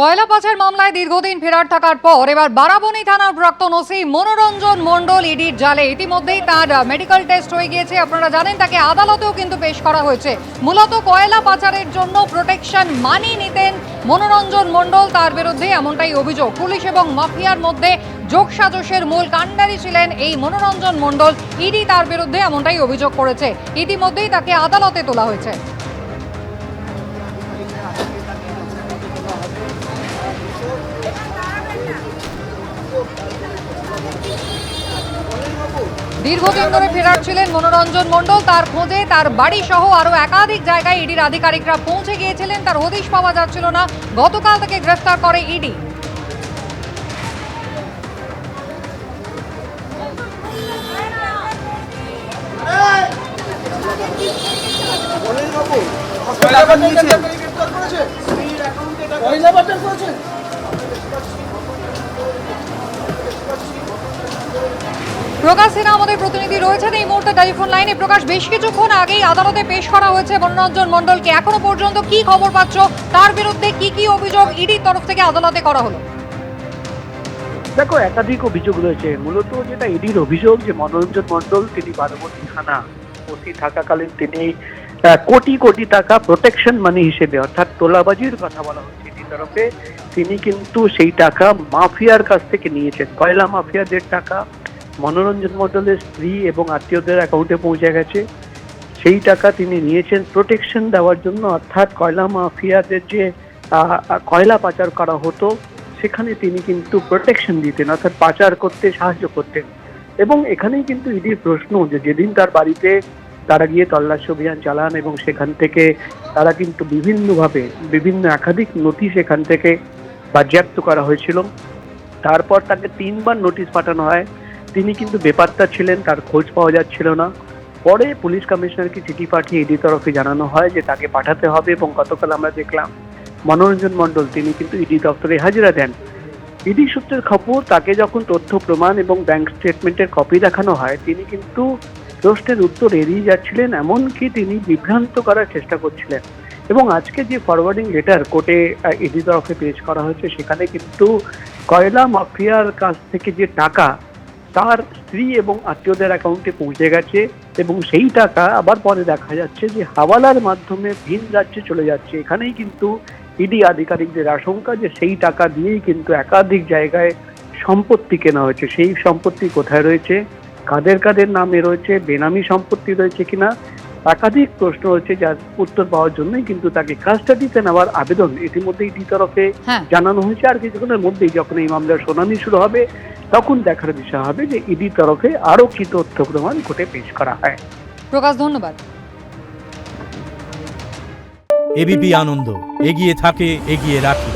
কয়লা পাচার মামলায় দীর্ঘদিন ফেরার থাকার পর এবার বারাবণী থানার প্রাক্তন ওসি মনোরঞ্জন মণ্ডল ইডির জালে। ইতিমধ্যেই তার মেডিকেল টেস্ট হয়ে গিয়েছে। আপনারা জানেন তাকে আদালতেও কিন্তু পেশ করা হয়েছে। মূলত কয়লা পাচারের জন্য প্রোটেকশন মানি নিতেন মনোরঞ্জন মণ্ডল, তার বিরুদ্ধে এমনটাই অভিযোগ। পুলিশ এবং মাফিয়ার মধ্যে যোগসাজশের মূল কাণ্ডারি ছিলেন এই মনোরঞ্জন মণ্ডল। ইডি তার বিরুদ্ধে এমনটাই অভিযোগ করেছে। ইতিমধ্যেই তাকে আদালতে তোলা হয়েছে। দীর্ঘদিন ধরে ফেরার ছিলেন মনোরঞ্জন মণ্ডল। তার খোঁজে তার বাড়ি সহ আরো একাধিক জায়গায় ইডির আধিকারিকরা পৌঁছে গিয়েছিলেন। তার হদিশ পাওয়া যাচ্ছিল না। গতকাল তাকে গ্রেফতার করে ইডি। প্রকাশ সিনহা আমাদের প্রতিনিধি রয়েছেন এই মুহূর্তে টেলিফোন লাইনে। প্রকাশ, বেশ কিছুক্ষণ আগেই আদালতে পেশ করা হয়েছে মনোরঞ্জন মণ্ডলকে। এখনো পর্যন্ত কি খবর পাচ্ছ? তার বিরুদ্ধে কি কি অভিযোগ ইডির তরফ থেকে আদালতে করা হলো? দেখো, একাধিক অভিযোগ রয়েছে। মূলত যেটা ইডির অভিযোগ যে মনোরঞ্জন মণ্ডল তিনি বারাবণী থানা ওসি থাকাকালীন তিনি কোটি কোটি টাকা প্রোটেকশন মানি হিসেবে, অর্থাৎ তোলাবাজির কথা বলা হচ্ছে ইডির তরফে, তিনি কিন্তু সেই টাকা মাফিয়ার কাছ থেকে নিয়েছেন। কয়লা মাফিয়াদের টাকা মনোরঞ্জন মণ্ডলের স্ত্রী এবং আত্মীয়দের অ্যাকাউন্টে পৌঁছে গেছে। সেই টাকা তিনি নিয়েছেন প্রোটেকশন দেওয়ার জন্য, অর্থাৎ কয়লা মাফিয়াদের যে কয়লা পাচার করা হতো সেখানে তিনি কিন্তু প্রোটেকশন দিতেন, অর্থাৎ পাচার করতে সাহায্য করতেন। এবং এখানেই কিন্তু ইডির প্রশ্ন যে যেদিন তার বাড়িতে তারা গিয়ে তল্লাশি অভিযান চালান এবং সেখান থেকে তারা কিন্তু বিভিন্নভাবে বিভিন্ন একাধিক নোটিশ এখান থেকে বাজেয়াপ্ত করা হয়েছিল। তারপর তাকে 3বার নোটিশ পাঠানো হয়। তিনি কিন্তু বেপাত্তা ছিলেন, তার খোঁজ পাওয়া যাচ্ছিল না। পরে পুলিশ কমিশনারকে চিঠি পাঠিয়ে ইডি তরফে জানানো হয় যে তাকে পাঠাতে হবে, এবং গতকাল আমরা দেখলাম মনোরঞ্জন মণ্ডল তিনি কিন্তু ইডি দপ্তরে হাজিরা দেন। ইডি সূত্রের খবর, তাকে যখন তথ্য প্রমাণ এবং ব্যাংক স্টেটমেন্টের কপি দেখানো হয় তিনি কিন্তু প্রশ্নের উত্তর এড়িয়ে যাচ্ছিলেন, এমনকি তিনি বিভ্রান্ত করার চেষ্টা করছিলেন। এবং আজকে যে ফরওয়ার্ডিং লেটার কোর্টে ইডি তরফে পেশ করা হয়েছে সেখানে কিন্তু কয়লা মাফিয়ার কাছ থেকে যে টাকা তার স্ত্রী এবং আত্মীয়দের অ্যাকাউন্টে পৌঁছে গেছে, এবং সেই টাকা আবার পরে দেখা যাচ্ছে যে হাওয়ালার মাধ্যমে ভিন রাজ্যে চলে যাচ্ছে। এখানেই কিন্তু ইডি আধিকারিকদের আশঙ্কা যে সেই টাকা দিয়েই কিন্তু একাধিক জায়গায় সম্পত্তি কেনা হয়েছে। সেই সম্পত্তি কোথায় রয়েছে, কাদের কাদের নামে রয়েছে, বেনামি সম্পত্তি রয়েছে কিনা, একাধিক প্রশ্ন হচ্ছে, যার উত্তর পাওয়ার জন্যই কিন্তু তাকে কাস্টাডিতে নেওয়ার আবেদন ইতিমধ্যে ইডি তরফে জানানো হয়েছে। আর কিছুক্ষণের মধ্যেই যখন এই মামলার শুনানি শুরু হবে তখন দেখার বিষয় হবে যে ইডি তরফে আরো কি তথ্য প্রমাণ কোর্টে পেশ করা হয়। প্রকাশ, ধন্যবাদ। এবিপি আনন্দ, এগিয়ে থাকে, এগিয়ে রাখে।